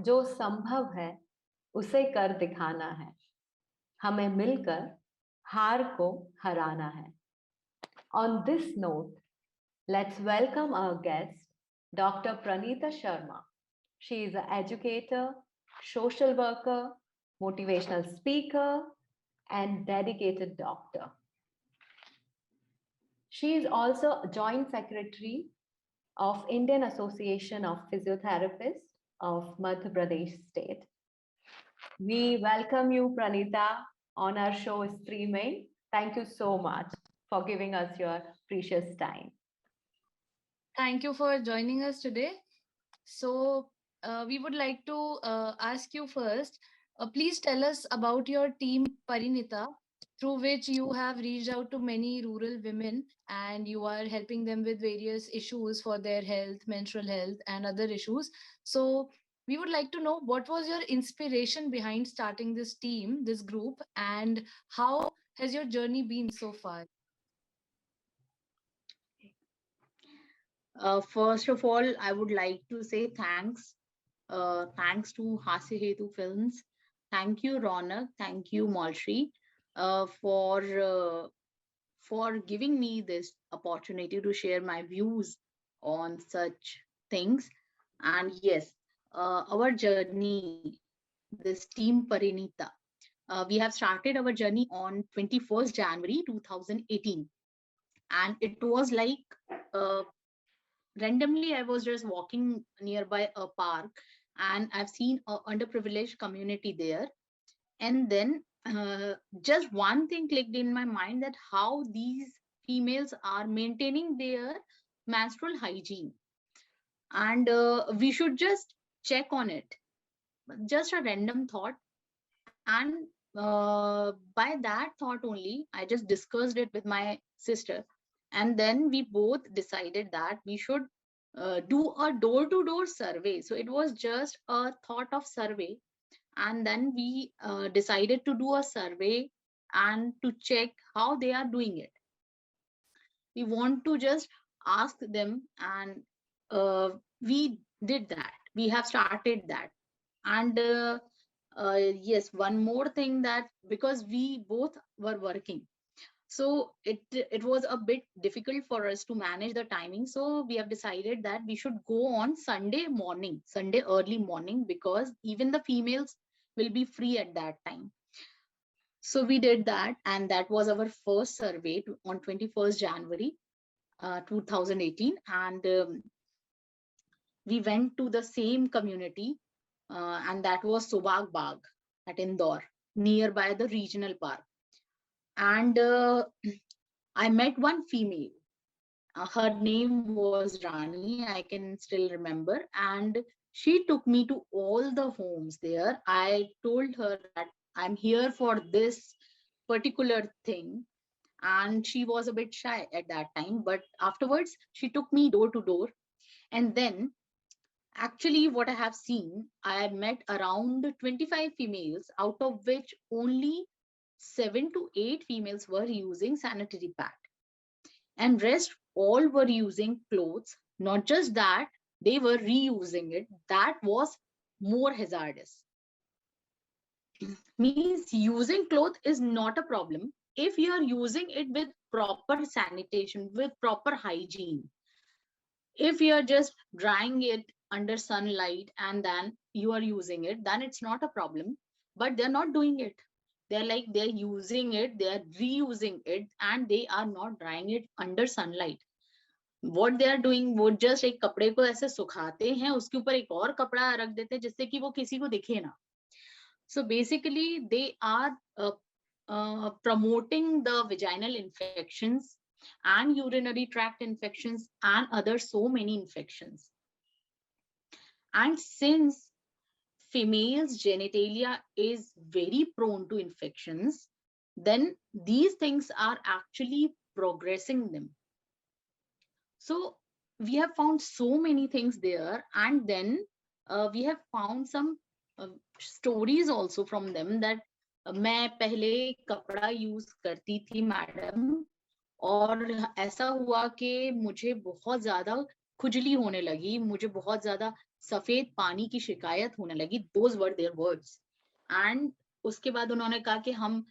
जो संभव है उसे कर दिखाना है, हमें मिलकर हार को हराना है। On this note, let's welcome our guest, Dr. Pranita Sharma. She is an educator, social worker, motivational speaker, and dedicated doctor. She is also a joint secretary of Indian Association of Physiotherapists of Madhya Pradesh State. We welcome you, Pranita, on our show streaming. Thank you so much for giving us your precious time. Thank you for joining us today. So, we would like to ask you first, please tell us about your team Parinita, through which you have reached out to many rural women and you are helping them with various issues for their health, menstrual health, and other issues. So, we would like to know what was your inspiration behind starting this team, this group, and how has your journey been so far? First of all, I would like to say thanks. Thanks to Hasihetu Films. Thank you, Ronak. Thank you, Malshri, for giving me this opportunity to share my views on such things. And yes, our journey, this team Parinita, we have started our journey on 21st January 2018, and it was like uh, randomly I was just walking nearby a park and I've seen a underprivileged community there. And then just one thing clicked in my mind, that how these females are maintaining their menstrual hygiene, and we should just check on it. Just a random thought. And by that thought only, I just discussed it with my sister, and then we both decided that we should do a door to door survey. So it was just a thought of survey, and then we decided to do a survey and to check how they are doing it. We want to just ask them, and we did that. We have started that. And yes, one more thing, that because we both were working, so it was a bit difficult for us to manage the timing. So we have decided that we should go on Sunday morning, Sunday early morning, because even the females will be free at that time. So we did that, and that was our first survey on 21st January 2018. And we went to the same community, and that was Sobag Bagh at Indore, nearby the regional park. And I met one female. Her name was Rani, I can still remember. And she took me to all the homes there. I told her that I'm here for this particular thing. And she was a bit shy at that time. But afterwards, she took me door to door. And then, actually, what I have seen, I met around 25 females, out of which only 7 to 8 females were using sanitary pad, and rest all were using clothes. Not just that, they were reusing it. That was more hazardous. Means using cloth is not a problem if you are using it with proper sanitation, with proper hygiene. If you are just drying it under sunlight and then you are using it, then it's not a problem. But they're not doing it. They're using it, they're reusing it, and they are not drying it under sunlight. What they are doing, वो just एक कपड़े को ऐसे सुखाते हैं, उसके ऊपर एक और कपड़ा रख देते हैं जिससे कि वो किसी को दिखे ना. So basically they are promoting the vaginal infections and urinary tract infections and other so many infections. And since females genitalia is very prone to infections, then these things are actually progressing them. So we have found so many things there, and then we have found some stories also from them, that मैं पहले कपड़ा use करती थी madam, और ऐसा हुआ कि मुझे बहुत ज्यादा खुजली होने लगी, मुझे बहुत ज्यादा सफेद पानी की शिकायत होने लगी. Those were their words. And उसके बाद उन्होंने कहा कि हम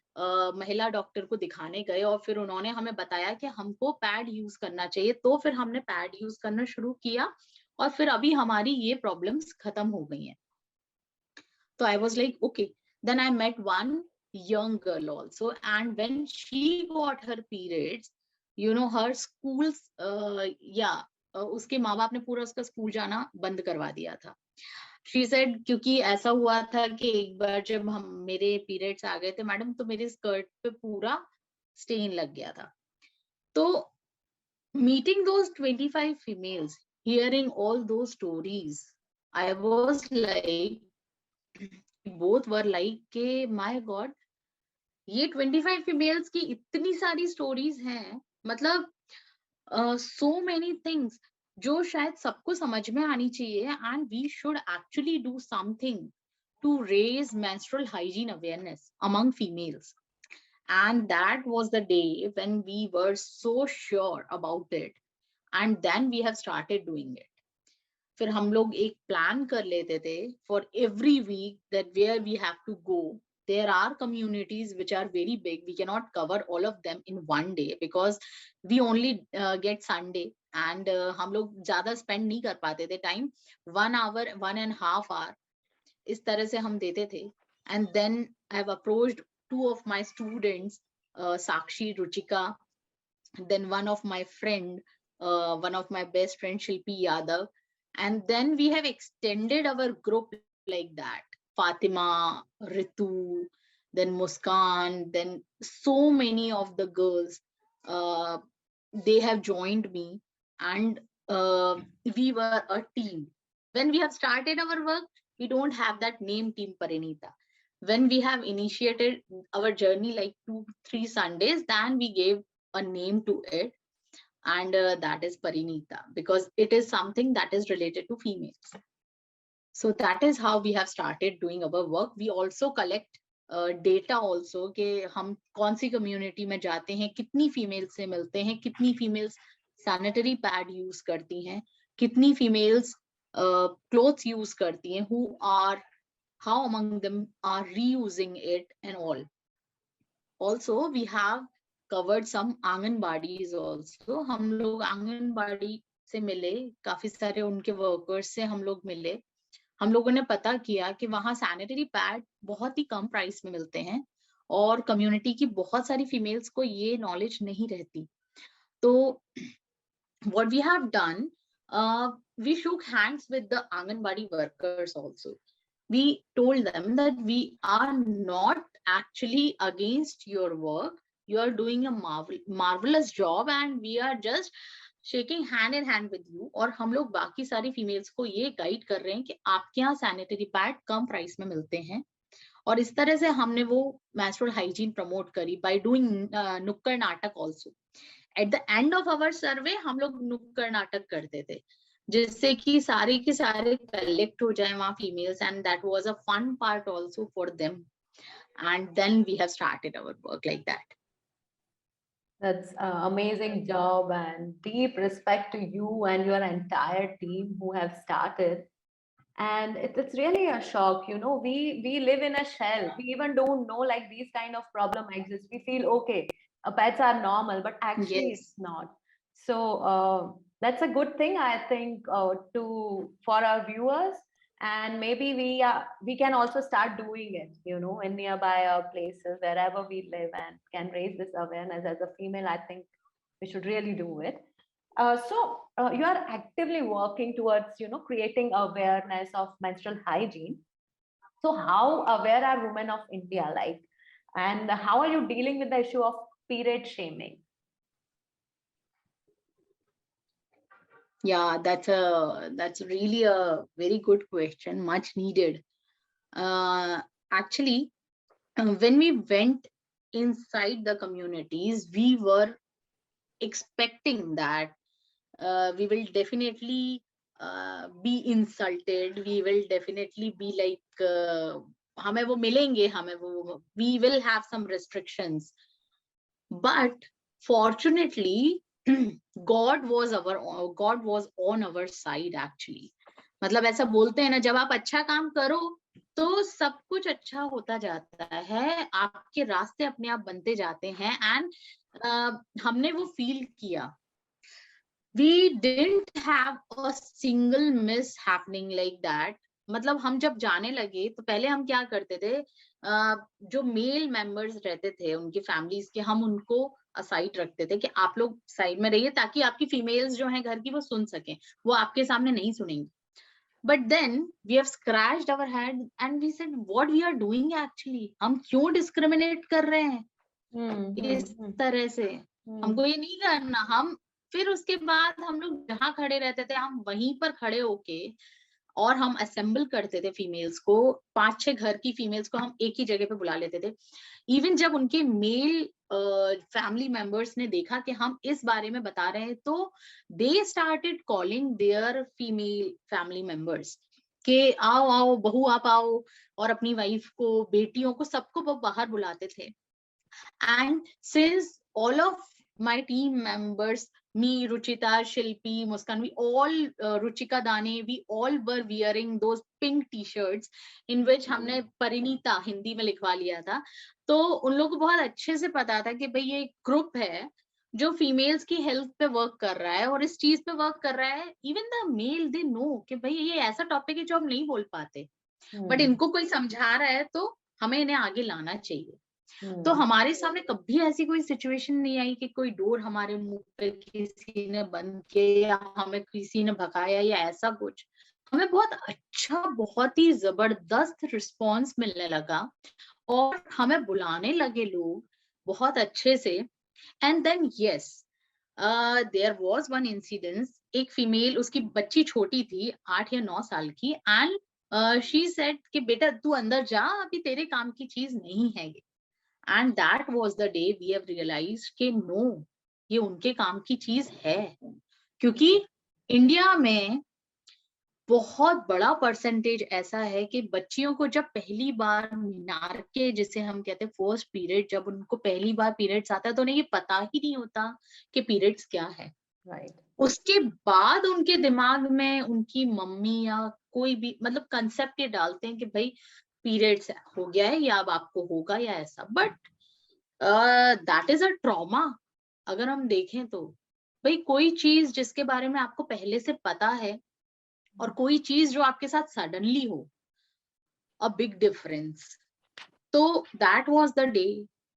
महिला डॉक्टर को दिखाने गए और फिर उन्होंने हमें बताया कि हमको पैड यूज करना चाहिए. तो फिर हमने पैड यूज करना शुरू किया और फिर अभी हमारी ये प्रॉब्लम्स खत्म हो गई हैं. So I was like, okay. Then I met one young girl also, and when she got her periods, you know, her schools, उसके माँ बाप ने पूरा उसका स्कूल जाना बंद करवा दिया था. She said क्योंकि ऐसा हुआ था कि एक बार जब हम मेरे पीरियड्स आ गए थे मैडम, तो मेरे स्कर्ट पे पूरा स्टेन लग गया था. तो meeting those 25 females, hearing all those stories, I was like, both were like के my God, ये 25 females की इतनी सारी stories हैं, मतलब so many things जो शायद सबको समझ में आनी चाहिए. And we should actually do something to raise menstrual hygiene awareness among females. And that was the day when we were so sure about it, and then we have started doing it. फिर हम लोग एक plan कर लेते थे for every week that where we have to go. There are communities which are very big. We cannot cover all of them in one day because we only get Sunday, and हम लोग ज्यादा spend नहीं कर पाते थे time. 1 hour, 1.5 hour इस तरह से हम देते थे. And then I have approached 2 of my students, Sakshi, Ruchika, then one of my friend, one of my best friend, Shilpi Yadav. And then we have extended our group like that. Fatima, Ritu, then Muskan, then so many of the girls, they have joined me, and we were a team. When we have started our work, we don't have that name Team Parinita. When we have initiated our journey like 2-3 Sundays, then we gave a name to it, and that is Parinita, because it is something that is related to females. So that is how we have started doing our work. We also collect data also कि हम कौन सी community में जाते हैं, कितनी females से मिलते हैं, कितनी females sanitary pad use करती हैं, कितनी females clothes use करती हैं, how among them are reusing it and all. Also we have covered some anganwadis also. हम लोग आंगनबाड़ी से मिले, काफी सारे उनके वर्कर्स से हम लोग मिले. हम लोगों ने पता किया कि वहाँ सैनिटरी पैड बहुत ही कम प्राइस में मिलते हैं और कम्युनिटी की बहुत सारी फीमेल्स को ये नॉलेज नहीं रहती. तो what we have done, we shook hands with the Anganwadi workers also. We told them that we are not actually against your work. You are doing a marvelous job, and we are just shaking hand in hand with you. और हम लोग बाकी सारी females को ये guide कर रहे हैं कि आपके यहाँ सैनिटरी पैड कम प्राइस में मिलते हैं. और इस तरह से हमने वो menstrual hygiene प्रमोट करी by doing नुक्कड़ नाटक also. At the end of our survey, हम लोग नुक्कड़ नाटक करते थे जिससे कि सारे के सारे कलेक्ट हो जाए वहाँ females, and that was a fun part also for them. And then we have started our work like that. That's an amazing job, and deep respect to you and your entire team who have started. And it's really a shock, you know, we live in a shell. We even don't know like these kind of problem exist. We feel okay, pets are normal, but actually Yes. it's not. So that's a good thing, I think, for our viewers. And maybe we can also start doing it, you know, in nearby places wherever we live, and can raise this awareness. As a female, I think we should really do it. So you are actively working towards, you know, creating awareness of menstrual hygiene. So how aware are women of India, like, and how are you dealing with the issue of period shaming? Yeah, that's really a very good question, much needed. Actually, when we went inside the communities, we were expecting that we will definitely be insulted. We will definitely be like, हमें वो मिलेंगे, हमें वो, we will have some restrictions. But fortunately, God was on our side actually. मतलब ऐसा बोलते हैं ना, जब आप अच्छा काम करो तो सब कुछ अच्छा होता जाता है, आपके रास्ते अपने आप बनते जाते हैं. एंड हमने वो फील किया. We didn't have a single miss happening like that. मतलब हम जब जाने लगे तो पहले हम क्या करते थे, जो मेल मेंबर्स रहते थे उनकी फैमिलीज के, हम उनको असाइड रखते थे कि आप लोग साइड में रहिए, ताकि आपकी फीमेल्स जो हैं घर की वो सुन सकें, वो आपके सामने नहीं सुनेंगी. But then we have scratched our head and we said what we are doing actually. हम क्यों डिस्क्रिमिनेट कर रहे हैं इस तरह से? हमको ये नहीं करना. हम फिर उसके बाद हम लोग जहाँ खड़े रहते थे, हम वहीं पर खड़े होके और हम असेंबल करते थे फीमेल्स को. 5-6 घर की फीमेल्स को हम एक ही जगह पे बुला लेते थे. इवन जब उनके मेल फैमिली मेंबर्स ने देखा कि हम इस बारे में बता रहे हैं, तो they started calling their female family members कि आओ आओ बहू आप आओ, और अपनी वाइफ को, बेटियों को, सबको वो बाहर बुलाते थे. And since all of my team members, me, Ruchita, Shilpi, Muskan, we all, Ruchika Dane, we all were wearing those pink t-shirts in which हमने परिणीता हिंदी में लिखवा लिया था. तो उन लोगों को बहुत अच्छे से पता था कि भाई ये ग्रुप है जो फीमेल्स की हेल्थ पे वर्क कर रहा है और इस चीज पे वर्क कर रहा है. Even the male they know कि भाई ये ऐसा टॉपिक है जो हम नहीं बोल पाते, बट इनको कोई समझा रहा है तो हमें इन्हें आगे लाना चाहिए. तो हमारे सामने कभी ऐसी कोई सिचुएशन नहीं आई कि कोई डोर हमारे मुंह पे किसी ने बंद किया या हमें किसी ने भगाया या ऐसा कुछ. हमें बहुत अच्छा, बहुत ही जबरदस्त रिस्पॉन्स मिलने लगा और हमें बुलाने लगे लोग बहुत अच्छे से. And then yes, there was one incidence. एक फीमेल, उसकी बच्ची छोटी थी, 8 या 9 साल की, एंड शी सेड कि बेटा तू अंदर जा, अभी तेरे काम की चीज नहीं है ये. And that was the day we have realized कि no, ये उनके काम की चीज है. क्योंकि इंडिया में बहुत बड़ा परसेंटेज ऐसा है कि बच्चियों को जब पहली बार मीनार के, जिसे हम कहते हैं फर्स्ट पीरियड, जब उनको पहली बार पीरियड्स आता है तो उन्हें ये पता ही नहीं होता कि पीरियड्स क्या है. राइट. उसके बाद उनके दिमाग में उनकी मम्मी या कोई भी मतलब कंसेप्ट ये डालते हैं कि भाई पीरियड्स हो गया है या अब आपको होगा या ऐसा. But that is a trauma. अगर हम देखें तो भाई कोई चीज जिसके बारे में आपको पहले से पता है और कोई चीज जो आपके साथ सडनली हो, अ बिग डिफरेंस. तो that was the day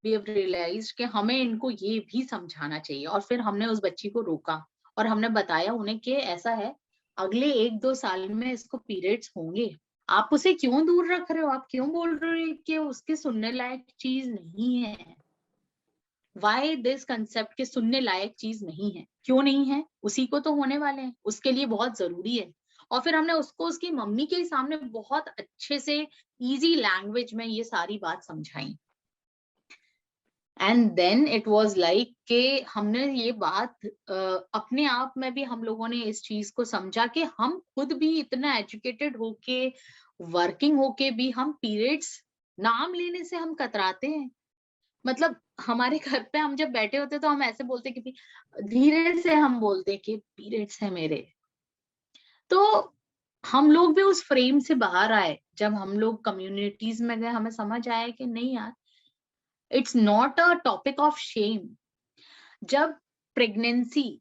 we have realized कि हमें इनको ये भी समझाना चाहिए. और फिर हमने उस बच्ची को रोका और हमने बताया उन्हें कि ऐसा है, अगले 1-2 साल में इसको पीरियड्स होंगे. आप उसे क्यों दूर रख रहे हो? आप क्यों बोल रहे हो कि उसके सुनने लायक चीज नहीं है? वाई दिस कंसेप्ट के सुनने लायक चीज नहीं है? क्यों नहीं है? उसी को तो होने वाले हैं, उसके लिए बहुत जरूरी है. और फिर हमने उसको उसकी मम्मी के सामने बहुत अच्छे से इजी लैंग्वेज में ये सारी बात समझाई. And then it was like कि हमने ये बात अपने आप में भी हम लोगों ने इस चीज को समझा कि हम खुद भी इतना एजुकेटेड होके, वर्किंग होके भी हम पीरियड्स नाम लेने से हम कतराते हैं. मतलब हमारे घर पे हम जब बैठे होते तो हम ऐसे बोलते कि धीरे से हम बोलते कि पीरियड्स है मेरे. तो हम लोग भी उस फ्रेम से बाहर आए. जब हम लोग कम्युनिटीज में गए, हमें समझ आया कि नहीं यार, it's not a topic of shame. जब प्रेगनेंसी,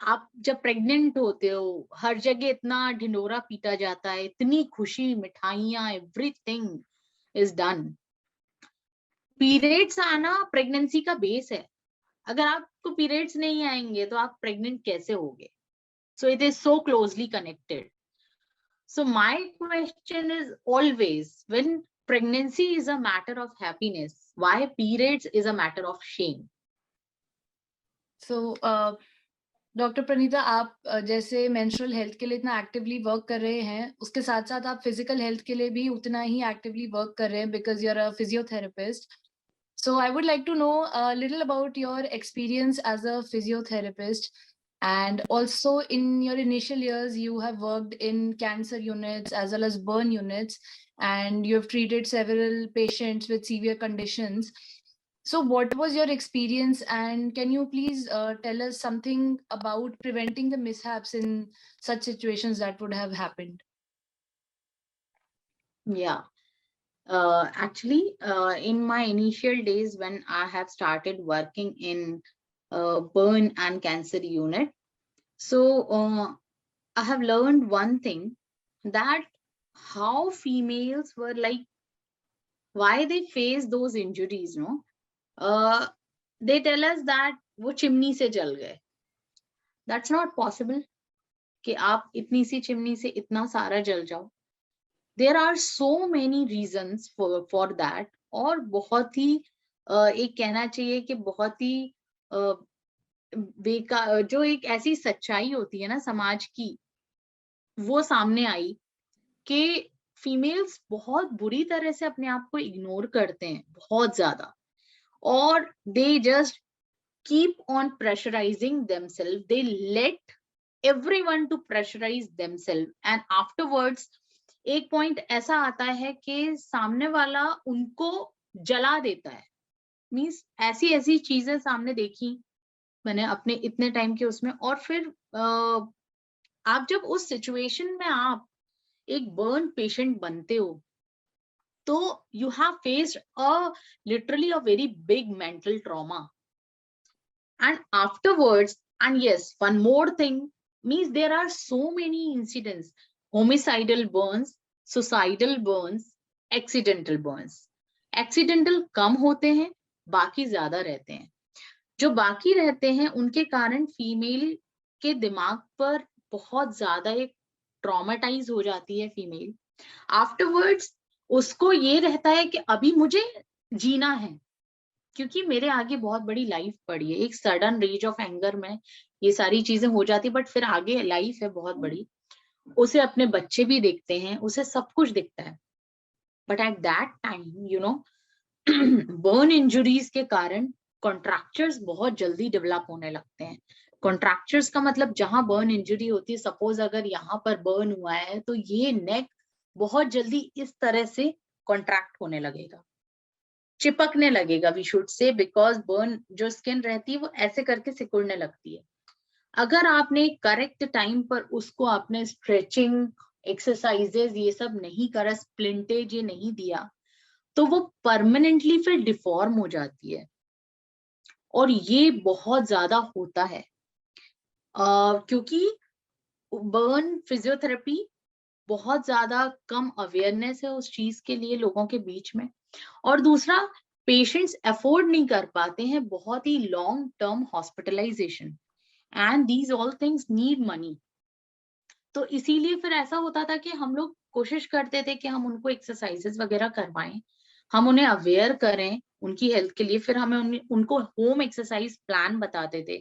आप जब प्रेग्नेंट होते हो, हर जगह इतना ढिंडोरा पीटा जाता है, इतनी खुशी, मिठाइयाँ, एवरीथिंग इज डन. पीरियड्स आना प्रेगनेंसी का बेस है. अगर आपको पीरियड्स नहीं आएंगे तो आप प्रेग्नेंट कैसे होगे? So it is so closely connected. So my question is always, when pregnancy is a matter of happiness, why periods is a matter of shame? So doctor Pranita, आप जैसे मेंस्ट्रुअल हेल्थ के लिए इतना एक्टिवली वर्क कर रहे हैं, उसके साथ साथ आप फिजिकल हेल्थ के लिए भी उतना ही एक्टिवली वर्क कर रहे हैं because you are a physiotherapist. So I would like to know a little about your experience as a physiotherapist, and also in your initial years you have worked in cancer units as well as burn units, and you have treated several patients with severe conditions. So what was your experience, and can you please tell us something about preventing the mishaps in such situations that would have happened? Yeah. Actually, in my initial days when I have started working in burn and cancer unit, so I have learned one thing, that how females were like, why they face those injuries, no? They tell us that वो chimney से जल गए. That's not possible कि आप इतनी सी chimney से इतना सारा जल जाओ. There are so many reasons for that. और बहुत ही एक कहना चाहिए कि बहुत ही जो एक ऐसी सच्चाई होती है ना समाज की, वो सामने आई कि फीमेल्स बहुत बुरी तरह से अपने आप को इग्नोर करते हैं, बहुत ज्यादा. और they just keep on pressurizing themselves. They let everyone to pressurize themselves, and afterwards एक पॉइंट ऐसा आता है कि सामने वाला उनको जला देता है. मीन्स ऐसी ऐसी चीजें सामने देखी मैंने अपने इतने टाइम के उसमें. और फिर आप जब उस सिचुएशन में आप एक बर्न पेशेंट बनते हो, तो you have faced literally a very big mental trauma. And afterwards, and yes, one more thing, means there are so many incidents: homicidal burns, suicidal burns, accidental burns. Accidental कम होते हैं, बाकी ज्यादा रहते हैं. जो बाकी रहते हैं उनके कारण फीमेल के दिमाग पर बहुत ज्यादा एक ट्रॉमेटाइज हो जाती है फीमेल. आफ्टरवर्ड्स उसको ये रहता है कि अभी मुझे जीना है, क्योंकि मेरे आगे बहुत बड़ी लाइफ पड़ी है. एक सडन रेज ऑफ एंगर में ये सारी चीजें हो जाती, बट फिर आगे लाइफ है बहुत बड़ी. उसे अपने बच्चे भी देखते हैं, उसे सब कुछ दिखता है. But at that time you know burn injuries के कारण कॉन्ट्रैक्चर्स बहुत जल्दी डेवलप होने लगते हैं. कॉन्ट्रैक्चर्स का मतलब जहां बर्न इंजुरी होती है, सपोज अगर यहाँ पर बर्न हुआ है तो ये नेक बहुत जल्दी इस तरह से कॉन्ट्रैक्ट होने लगेगा, चिपकने लगेगा, we should say, because burn जो स्किन रहती है वो ऐसे करके सिकुड़ने लगती है. अगर आपने करेक्ट टाइम पर उसको आपने स्ट्रेचिंग एक्सरसाइजेस ये सब नहीं करा, स्प्लिंटेज ये नहीं दिया, तो वो परमानेंटली फिर डिफॉर्म हो जाती है. और ये बहुत ज्यादा होता है क्योंकि बर्न फिजियोथेरेपी बहुत ज्यादा कम अवेयरनेस है उस चीज के लिए लोगों के बीच में. और दूसरा, पेशेंट्स अफोर्ड नहीं कर पाते हैं बहुत ही long term hospitalisation, and these all things need money. तो इसीलिए फिर ऐसा होता था कि हम लोग कोशिश करते थे कि हम उनको एक्सरसाइजेस वगैरह करवाएं, हम उन्हें अवेयर करें उनकी हेल्थ के लिए. फिर हमें उनको होम एक्सरसाइज प्लान बताते थे.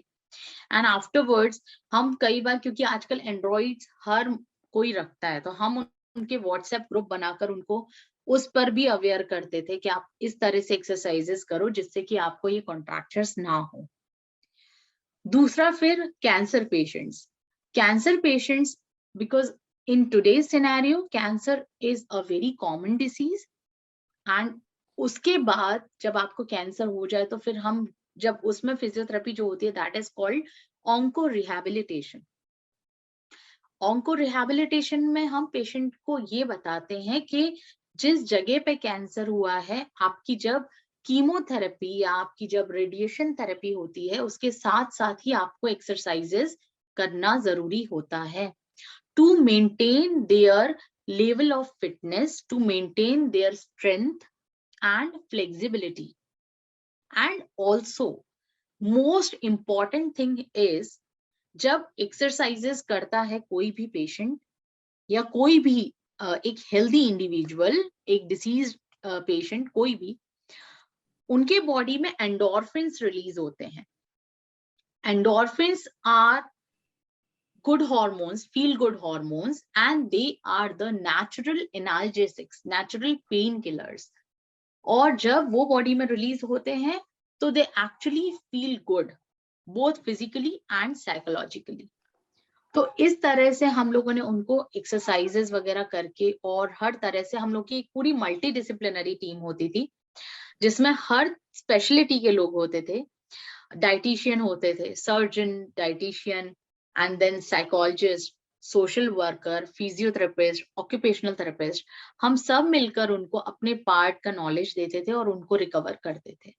एंड आफ्टरवर्ड्स हम कई बार, क्योंकि आजकल एंड्रॉइड्स हर कोई रखता है, तो हम उनके व्हाट्सएप ग्रुप बनाकर उनको उस पर भी अवेयर करते थे कि आप इस तरह से एक्सरसाइजेस करो जिससे कि आपको ये कॉन्ट्रैक्चर्स ना हो. दूसरा, फिर cancer patients because in today's scenario cancer is a very common disease. And उसके बाद जब आपको कैंसर हो जाए तो फिर हम जब उसमें फिजियोथेरेपी जो होती है, that is called onco rehabilitation. Onco rehabilitation में हम पेशेंट को ये बताते हैं कि जिस जगह पे कैंसर हुआ है, आपकी जब कीमोथेरेपी या आपकी जब रेडिएशन थेरेपी होती है, उसके साथ साथ ही आपको एक्सरसाइजेस करना जरूरी होता है to maintain their level of fitness, to maintain their strength and flexibility. And also most important thing is, जब एक्सरसाइजेस करता है कोई भी पेशेंट या कोई भी एक हेल्दी इंडिविजुअल, एक डिसीज पेशेंट, कोई भी, उनके बॉडी में एंडोर्फिन्स रिलीज होते हैं. Endorphins are good hormones, feel good hormones, and they are the natural analgesics, natural painkillers. और जब वो बॉडी में रिलीज होते हैं तो they actually feel good, both physically and psychologically. तो इस तरह से हम लोगों ने उनको एक्सरसाइजेस वगैरह करके, और हर तरह से हम लोग की एक पूरी मल्टी डिसिप्लिनरी टीम होती थी जिसमें हर स्पेशलिटी के लोग होते थे, डाइटिशियन होते थे, surgeon, dietitian, and then psychologist, social worker, physiotherapist, occupational therapist, हम सब मिलकर उनको अपने पार्ट का नॉलेज देते थे और उनको रिकवर करते थे.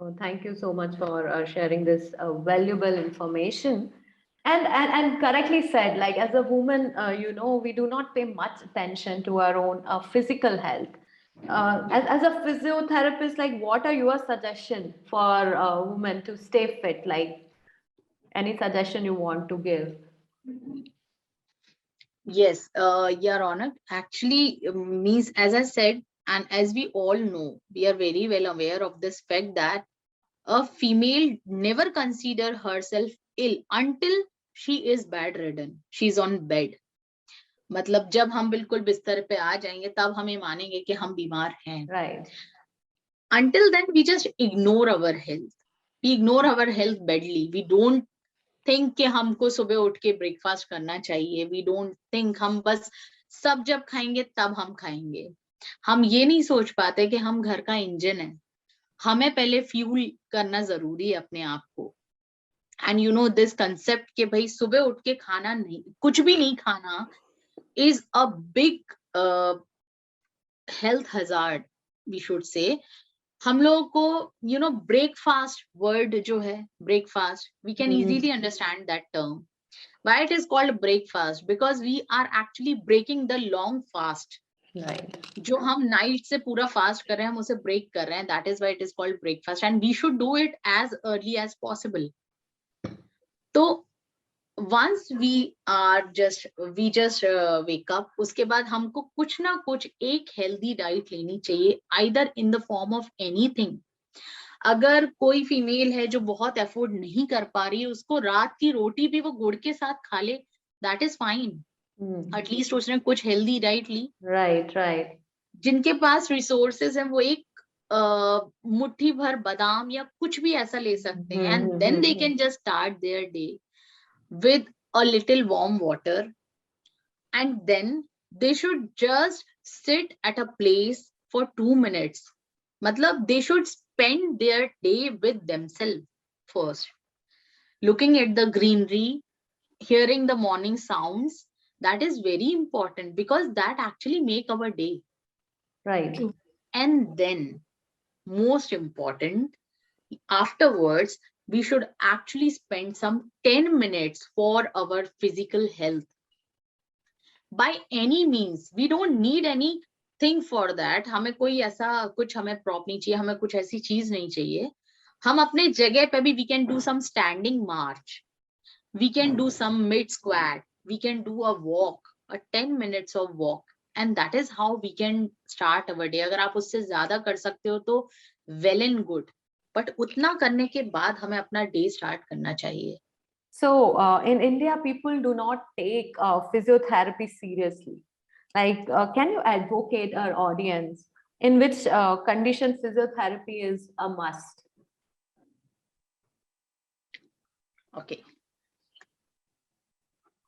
Oh, thank you so much for sharing this valuable information. And correctly said, like as a woman, we do not pay much attention to our own physical health. As a physiotherapist, like what are your suggestions for women to stay fit? Like any suggestion you want to give? Yes, Your Honor. Actually, means as I said, and as we all know, we are very well aware of this fact that a female never consider herself ill until she is bedridden. She is on bed. मतलब जब हम बिल्कुल बिस्तर पे आ जाएंगे तब हमें मानेंगे कि हम बीमार हैं. Right. Until then, we just ignore our health. We ignore our health badly. We don't think कि हमको सुबह उठ के ब्रेकफास्ट करना चाहिए. We don't think हम बस सब जब खाएंगे तब हम खाएंगे. हम ये नहीं सोच पाते कि हम घर का इंजन है. हमें पहले फ्यूल करना जरूरी है अपने आप को. And you know this concept कि भाई सुबह उठ के खाना नहीं, कुछ भी नहीं खाना is a big health hazard, we should say. हम लोगों को ब्रेकफास्ट वर्ड जो है, breakfast, we can easily understand that term. Why it is called breakfast? Because we are actually breaking the long fast. Right. जो हम night से पूरा fast कर रहे हैं हम उसे ब्रेक कर रहे हैं. That is why it is called breakfast, and we should do it as early as possible. तो once we just wake up, उसके बाद हमको कुछ ना कुछ एक हेल्दी डाइट लेनी चाहिए, either in the form of anything. अगर कोई फीमेल है जो बहुत एफोर्ड नहीं कर पा रही है, उसको रात की रोटी भी वो गुड़ के साथ खा ले, that is fine. एटलीस्ट उसने कुछ हेल्दी डाइट ली. Right, right. जिनके पास रिसोर्सेज है वो एक मुट्ठी भर बादाम या कुछ भी ऐसा ले सकते हैं, and then they can just start their day with a little warm water, and then they should just sit at a place for 2 minutes. Matlab they should spend their day with themselves first, looking at the greenery, hearing the morning sounds. That is very important because that actually make our day. Right. And then most important, afterwards we should actually spend some 10 minutes for our physical health. By any means, we don't need anything for that. हमें कोई ऐसा कुछ हमें prop नहीं चाहिए, हमें कुछ ऐसी चीज नहीं चाहिए. हम अपने जगह पे भी we can do some standing march, we can do some mid squat, we can do a walk, a 10 minutes of walk, and that is how we can start our day. अगर आप उससे ज्यादा कर सकते हो तो well and good. बट उतना करने के बाद हमें अपना डे स्टार्ट करना चाहिए. So in India, people do not take physiotherapy seriously. Like, can you advocate our audience in which condition physiotherapy is a must? Okay,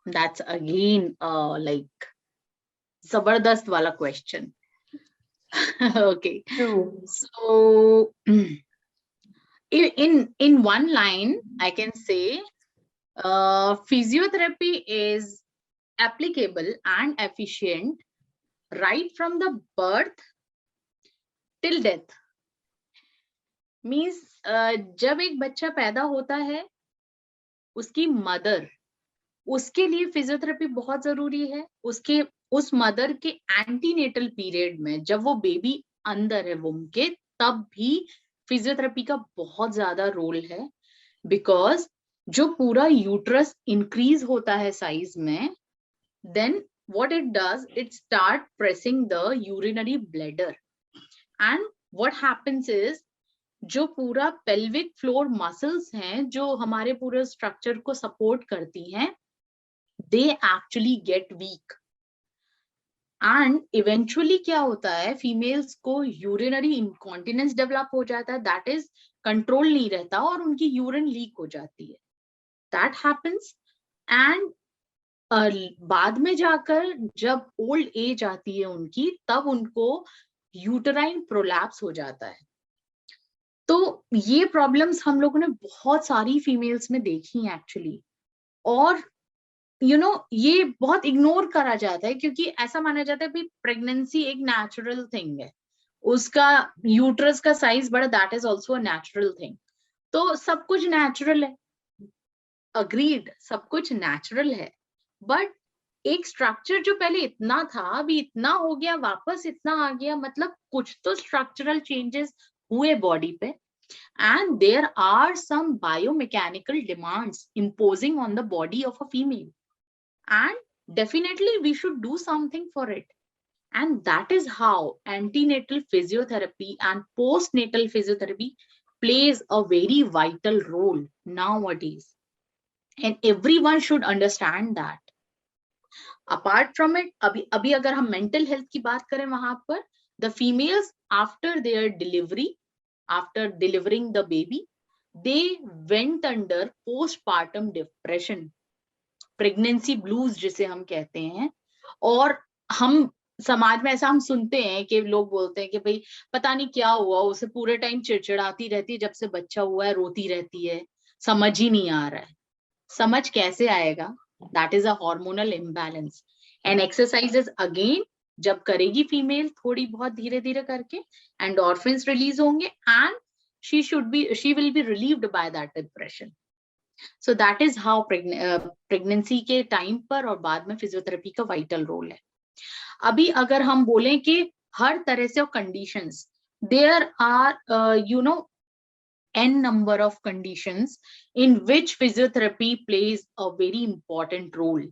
that's again like zabardast wala question. Okay. True. So in one line I can say physiotherapy is applicable and efficient right from the birth till death. Means जब एक बच्चा पैदा होता है, उसकी mother, उसके लिए physiotherapy बहुत जरूरी है. उस मदर के एंटीनेटल पीरियड में जब वो बेबी अंदर है वुम के, तब भी फिजियोथेरेपी का बहुत ज्यादा रोल है. बिकॉज जो पूरा यूट्रस इंक्रीज होता है साइज में, then what it does, it start pressing the urinary bladder, and what happens is जो पूरा पेल्विक फ्लोर मसल्स हैं जो हमारे पूरे स्ट्रक्चर को सपोर्ट करती हैं, they actually get weak. And eventually क्या होता है, फीमेल्स को यूरिनरी इनकॉन्टिनेंस डेवलप हो जाता है. दैट इज कंट्रोल नहीं रहता और उनकी यूरिन लीक हो जाती है. That happens. एंड बाद में जाकर जब ओल्ड एज आती है उनकी, तब उनको यूटराइन प्रोलैप्स हो जाता है. तो ये प्रॉब्लम्स हम लोगों ने बहुत सारी फीमेल्स में देखी हैं एक्चुअली, और ये बहुत इग्नोर करा जाता है क्योंकि ऐसा माना जाता है कि प्रेगनेंसी एक नेचुरल थिंग है, उसका यूट्रस का साइज बड़ा, that is also a natural thing. तो सब कुछ नेचुरल है, अग्रीड, सब कुछ नेचुरल है, बट एक स्ट्रक्चर जो पहले इतना था अभी इतना हो गया, वापस इतना आ गया, मतलब कुछ तो स्ट्रक्चरल चेंजेस हुए बॉडी पे, and there are some biomechanical demands imposing on the body of a female, and definitely we should do something for it. And that is how antenatal physiotherapy and postnatal physiotherapy plays a very vital role nowadays, and everyone should understand that. Apart from it, अभी अगर हम mental health की बात करें, वहां पर the females after their delivery, after delivering the baby, they went under postpartum depression, pregnancy blues जिसे हम कहते हैं। और हम समाज में ऐसा हम सुनते हैं कि लोग बोलते हैं कि भाई पता नहीं क्या हुआ, उसे पूरे टाइम चिड़चिड़ाती रहती है, जब से बच्चा हुआ है रोती रहती है, समझ ही नहीं आ रहा है। समझ कैसे आएगा? That is a hormonal imbalance. And exercises again जब करेगी फीमेल थोड़ी बहुत धीरे धीरे करके, एंडोर्फिन्स रिलीज होंगे, and she will be relieved by that depression. So that is how pregnancy के टाइम पर और बाद में फिजियोथेरेपी का वाइटल रोल है। अभी अगर हम बोलें कि हर तरह से conditions, there are n number of conditions in which physiotherapy plays a very important role.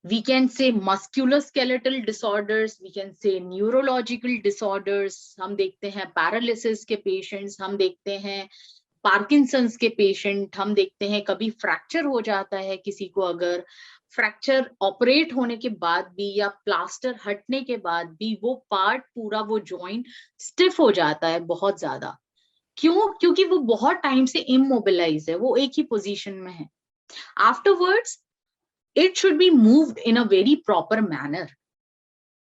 We can say musculoskeletal disorders, we can say neurological disorders, हम देखते हैं paralysis के patients, हम देखते हैं पार्किंसंस के पेशेंट, हम देखते हैं कभी फ्रैक्चर हो जाता है किसी को, अगर फ्रैक्चर ऑपरेट होने के बाद भी या प्लास्टर हटने के बाद भी वो पार्ट पूरा, वो जॉइंट स्टिफ हो जाता है बहुत ज्यादा। क्यों? क्योंकि वो बहुत टाइम से इमोबिलाइज है, वो एक ही पोजीशन में है। Afterwards it should be moved in a very proper manner.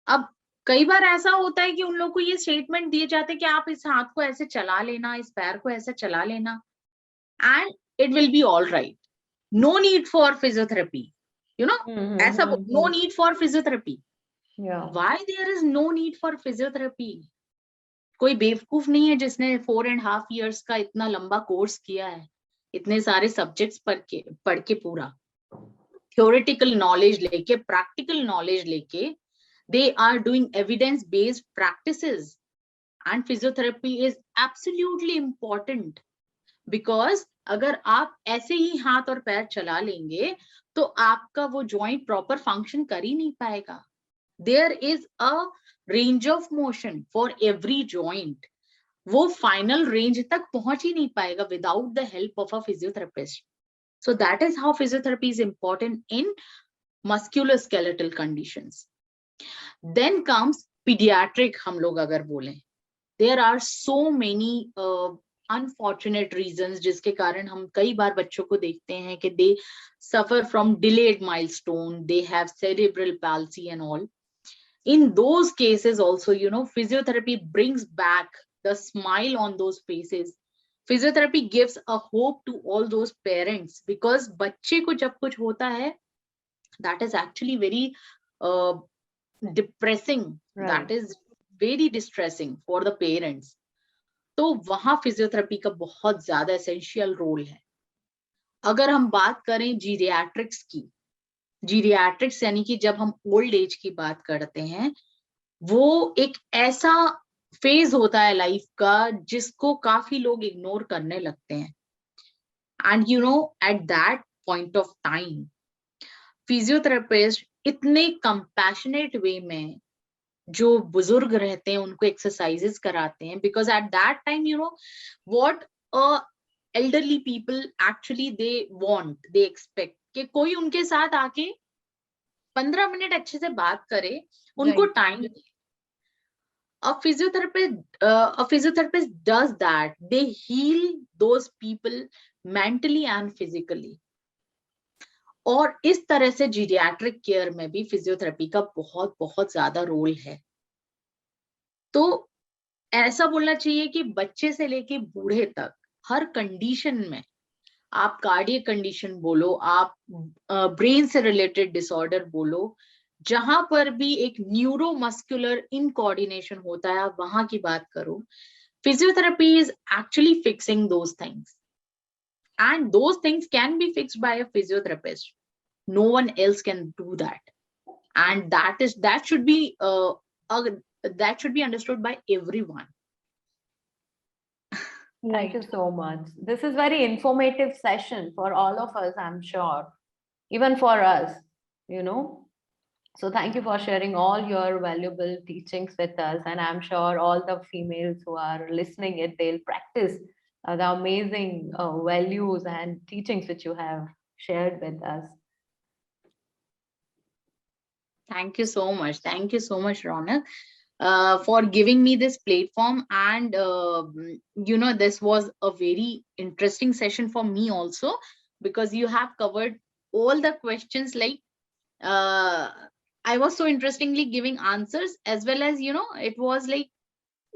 अब कई बार ऐसा होता है कि उन लोगों को ये स्टेटमेंट दिए जाते हैं कि आप इस हाथ को ऐसे चला लेना, इस पैर को ऐसे चला लेना, and it will be all right, no need for physiotherapy, ऐसा no need for physiotherapy. Why there is no need for physiotherapy? कोई बेवकूफ नहीं है जिसने 4.5 years का इतना लंबा कोर्स किया है, इतने सारे सब्जेक्ट्स पढ़ के पूरा theoretical knowledge लेके, practical knowledge लेके, they are doing evidence based practices, and physiotherapy is absolutely important, because अगर आप ऐसे ही हाथ और पैर चला लेंगे तो आपका वो जॉइंट प्रॉपर फंक्शन कर ही नहीं पाएगा। There is a range of motion for every joint, वो फाइनल रेंज तक पहुंच ही नहीं पाएगा without the help of a physiotherapist. So that is how physiotherapy is important in musculoskeletal conditions. Then comes pediatric, हम लोग अगर बोलें, there are so many unfortunate reasons जिसके कारण हम कई बार बच्चों को देखते हैं कि they suffer from delayed milestone, they have cerebral palsy and all. In those cases also, physiotherapy brings back the smile on those faces. Physiotherapy gives a hope to all those parents, because बच्चे को जब कुछ होता है, that is actually very depressing, right. That is very distressing for the parents. तो वहां physiotherapy का बहुत ज्यादा एसेंशियल रोल है। अगर हम बात करें जीरियाट्रिक्स की, जीरियाट्रिक्स यानी कि जब हम ओल्ड एज की बात करते हैं, वो एक ऐसा फेज होता है लाइफ का जिसको काफी लोग इग्नोर करने लगते हैं। And at that point of time physiotherapist इतने कंपैशनेट वे में जो बुजुर्ग रहते हैं उनको एक्सरसाइजेस कराते हैं, because at that time what elderly people actually they expect कि कोई उनके साथ आके 15 मिनट अच्छे से बात करे, उनको time they. A physiotherapist does that. They heal those people mentally and physically. और इस तरह से जीरियाट्रिक केयर में भी फिजियोथेरेपी का बहुत बहुत ज्यादा रोल है। तो ऐसा बोलना चाहिए कि बच्चे से लेके बूढ़े तक हर कंडीशन में, आप कार्डियक कंडीशन बोलो, आप ब्रेन से रिलेटेड डिसऑर्डर बोलो, जहां पर भी एक न्यूरोमस्कुलर इनकोऑर्डिनेशन होता है, आप वहां की बात करो, physiotherapy is actually fixing those things, and those things can be fixed by a physiotherapist. No one else can do that, and that should be that should be understood by everyone. Thank you so much. This is very informative session for all of us, I'm sure, even for us, you know. So thank you for sharing all your valuable teachings with us, and I'm sure all the females who are listening it, they'll practice the amazing values and teachings which you have shared with us. Thank you so much. Thank you so much, Ronak, for giving me this platform. And, this was a very interesting session for me also, because you have covered all the questions. Like, I was so interestingly giving answers, as well as, it was like,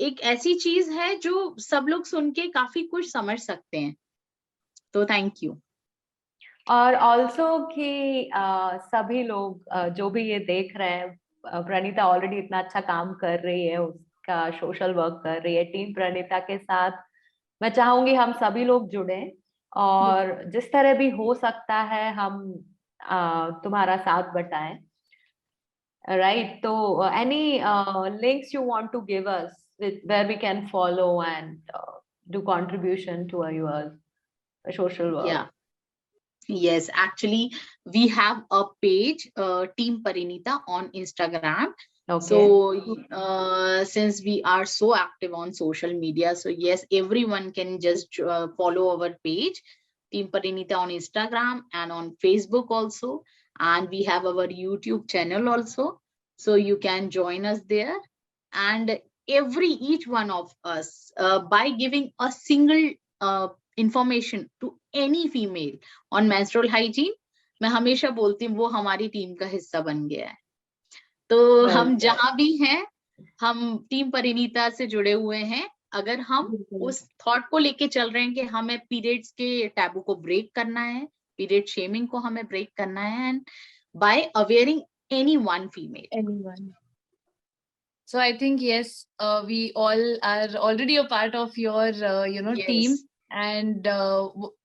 एक ऐसी चीज है जो सब लोग सुन के काफी कुछ समझ सकते हैं. तो थैंक यू. और ऑल्सो कि सभी लोग जो भी ये देख रहे हैं, प्रणीता ऑलरेडी इतना अच्छा काम कर रही है, उसका सोशल वर्क कर रही है. टीम प्रणीता के साथ मैं चाहूंगी हम सभी लोग जुड़े, और जिस तरह भी हो सकता है हम तुम्हारा साथ बटाएं. राइट, तो any links you want to give us where we can follow and do contribution to your social work? Yeah. Yes, actually, we have a page, Team Parinita, on Instagram. Okay. So, since we are so active on social media, so yes, everyone can just follow our page, Team Parinita, on Instagram and on Facebook also. And we have our YouTube channel also. So you can join us there. And each one of us, by giving a single information to any female on menstrual hygiene, मैं हमेशा बोलती हूँ वो हमारी team का हिस्सा बन गया है. तो हम जहां भी हैं, हम टीम परिणीता से जुड़े हुए हैं. अगर हम उस थॉट को लेके चल रहे हैं कि हमें पीरियड्स के टैबू को ब्रेक करना है, पीरियड शेमिंग को हमें ब्रेक करना है, and by awaring any one female. So I think, yes, we all are already a part of your, Yes. team. And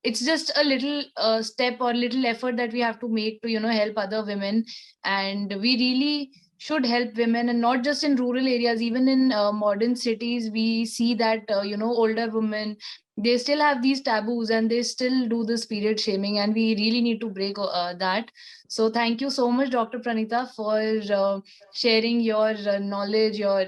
it's just a little step or little effort that we have to make to, help other women. And we really should help women, and not just in rural areas, even in modern cities. We see that, older women, they still have these taboos and they still do this period shaming, and we really need to break that. So thank you so much, Dr. Pranita, for sharing your knowledge, your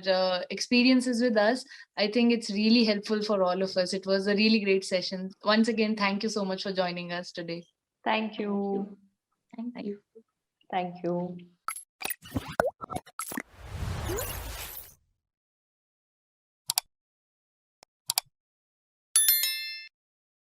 experiences with us. I think it's really helpful for all of us. It was a really great session. Once again, thank you so much for joining us today. Thank you. Thank you. Thank you.